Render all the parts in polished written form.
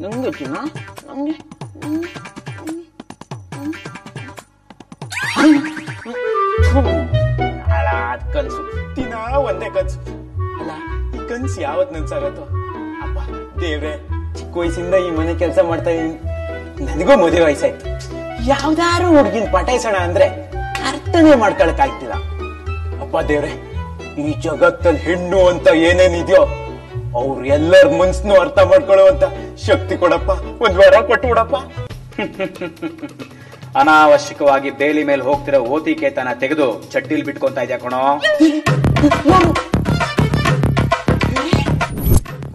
ನಂಗೆ ಚಿನ್ನ ನಂಗೆ ಹಾಳಾದ ಕನ್ಸು ದಿನಾ ಒಂದೇ ಕನ್ಸು ಅಲ್ಲ. ಈ ಕನ್ಸು ಯಾವತ್ ನನ್ಸಾಗತ್ತೋ ಅಪ್ಪ ದೇವ್ರೆ. ಚಿಕ್ಕ ವಯಸ್ಸಿಂದ ಈ ಮನೆ ಕೆಲಸ ಮಾಡ್ತಾ ಇದೀನಿ. ನನಗೂ ಮದುವೆ ವಯಸ್ಸಾಯ್ತು. ಯಾವ್ದಾರು ಹುಡ್ಗಿನ್ ಪಟಾಯಿಸೋಣ ಅಂದ್ರೆ ಅರ್ಥನೇ ಮಾಡ್ಕೊಳಕ್ ಆಗ್ತಿಲ್ಲ. ಅಪ್ಪ ದೇವ್ರೆ, ಈ ಜಗತ್ತಲ್ಲಿ ಹೆಣ್ಣು ಅಂತ ಏನೇನಿದ್ಯೋ ಅವ್ರ ಎಲ್ಲರ ಮನ್ಸನ್ನು ಅರ್ಥ ಮಾಡ್ಕೊಳ್ಳುವಂತ ಶಕ್ತಿ ಕೊಡಪ್ಪ. ಒಂದ್ ವಾರ ಕೊಟ್ಬಿಡಪ್ಪ. ಅನಾವಶ್ಯಕವಾಗಿ ಬೇಲಿ ಮೇಲೆ ಹೋಗ್ತಿರೋ ಓತಿಕೇತನ ತೆಗೆದು ಚಟ್ಟಿಲ್ ಬಿಟ್ಕೊಂತ ಇದ್ಯಾ ಕಣೋ.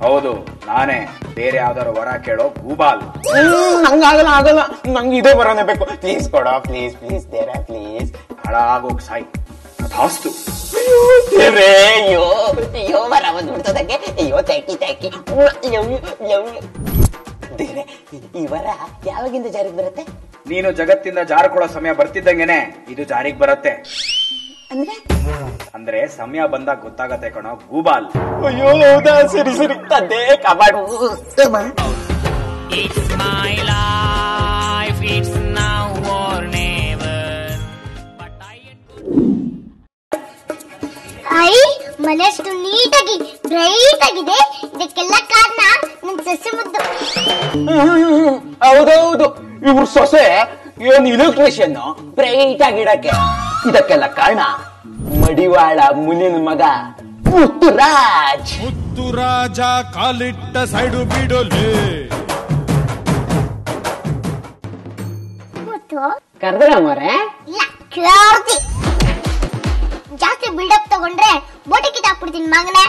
ಹೌದು, ನಾನೇ. ಬೇರೆ ಯಾವ್ದಾರು ವರ ಕೇಳೋ ಗೂಬಾಲ್. ನಂಗಾಗಲ್ಲ ಆಗಲ್ಲ, ನಂಗೆ ಇದೇ ವರನೇ ಬೇಕು. ಪ್ಲೀಸ್ ಕೊಡ, ಪ್ಲೀಸ್ ಪ್ಲೀಸ್ ದೇವ್ರೆ ಪ್ಲೀಸ್. ಹಾಳಾಗೋಗ್ ಸಾಯ್. ಅದಾಸ್ತು. ದೇವ್ರೆ, ಅಯ್ಯೋ ಅಯ್ಯೋ ವರ ಬಂದ್ಬಿಡ್ತದಕ್ಕೆ. ಅಯ್ಯೋ ಥ್ಯಾಂಕಿ ಥ್ಯಾಂಕಿ. ದೇವ್ರೆ, ಈ ವರ ಯಾವಾಗಿಂದ ಜಾರಿಗೆ ಬರುತ್ತೆ? ನೀನು ಜಗತ್ತಿಂದ ಜಾರಿಕೊಳ್ಳೋ ಸಮಯ ಬರ್ತಿದ್ದಂಗೆನೆ ಇದು ಜಾರಿಗೆ ಬರುತ್ತೆ. ಅಂದ್ರೆ ಸಮಯ ಬಂದಾಗ ಗೊತ್ತಾಗತ್ತೆ ಕಣೋ ಗೂಬಾಲ್. ಅಯ್ಯೋ ಹೌದಾ? ಸರಿ ಸರಿ ತಂದೆ ಕಬಾಡು. ಐ ಮನೆ ಅಷ್ಟು ನೀಟಾಗಿ ಬ್ರೈಟ್ ಆಗಿದೆ. ಇದಕ್ಕೆಲ್ಲ ಕಾರಣ ನನ್ ಸೊಸೆ ಮುದ್ದು. ಹೌದೌದು, ಇವ್ರ ಸೊಸೆ ಏನ್ ಇಲೆಕ್ಟ್ರಿಷಿಯನ್ ಬ್ರೈಟ್ ಆಗಿಡಕ್ಕೆ. ಇದಕ್ಕೆಲ್ಲ ಕಾರಣ ಮಡಿವಾಳ ಮುನಿನ ಮಗ ಮುತ್ತುರಾಜ್. ಮುತ್ತುರಾಜ ಕಾಲಿಟ್ಟ ಸೈಡು ಬಿಡೋಲೆ. ಕರ್ದ್ರ ಮರೆ ಇಲ್ಲ ಕೇಳ್ತಿ. ಜಾಸ್ತಿ ಬಿಲ್ಡಪ್ ತಗೊಂಡ್ರೆ ಬೋಟಿ ಕಿತ್ತಾಕ್ಬಿಡ್ತೀನಿ ಮಗನೇ.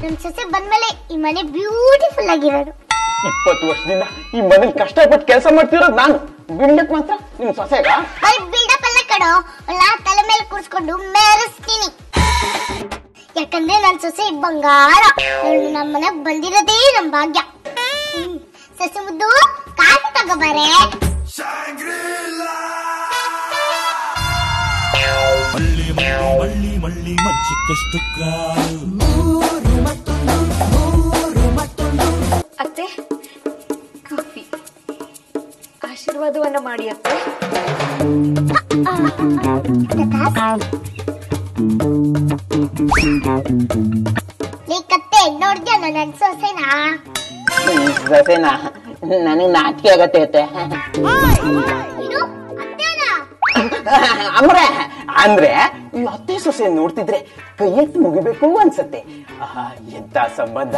ನನ್ ಸೊಸೆ ಬಂದ್ಮೇಲೆ ಈ ಮನೆ ಬ್ಯೂಟಿಫುಲ್ ಆಗಿರೋದು. 20 ವರ್ಷದಿಂದ ಈ ಮನೇಲಿ ಕಷ್ಟಪಟ್ಟು ಕೆಲಸ ಮಾಡ್ತಿರೋದು ನಾನು. ಬಿಲ್ಡಪ್ ಮಾತ್ರ ನಿಮ್ ಸೊಸೆಗ. ಬರೀ ಬಿಲ್ಡಪ್ ಎಲ್ಲ ಕಡೋ, ಅಲ್ಲ ತಲೆ ಮೇಲೆ ಕೂರಿಸ್ಕೊಂಡು ಮೆರೆಸ್ತೀನಿ. ಯಾಕಂದ್ರೆ ನನ್ ಸೊಸೆ ಬಂಗಾರ. ನಮ್ಮ ಮನೆಗ್ ಬಂದಿರೋದೇ ನಮ್ ಭಾಗ್ಯ. ಸೊಸೆ ಮುದ್ದು ಕಾಫಿ ತಗೋಬಾರೆ. ಮಳ್ಳಿ ಮಳ್ಳಿ ಮಳ್ಳಿ ಮಚ್ಚಿಕ್ಕಷ್ಟು ಅತ್ತೆ, ಕಾಫಿ. ಆಶೀರ್ವಾದವನ್ನ ಮಾಡಿ ಅತ್ತೆ. ನೀ ಕತ್ತೆ ನೋಡ್ದ್ಯಾ ನನ್ ಸೊಸೆನಾ? ಸೊಸೆನಾ? ನನಗ್ ನಾಚಿಕೆ ಆಗತ್ತೆ. ಅಂದ್ರೆ ಈ ಅತ್ತೆ ಸೊಸೆ ನೋಡ್ತಿದ್ರೆ ಕೈ ಎತ್ತು ಮುಗಿಬೇಕು ಅನ್ಸತ್ತೆ. ಎಂತ ಸಂಬಂಧ.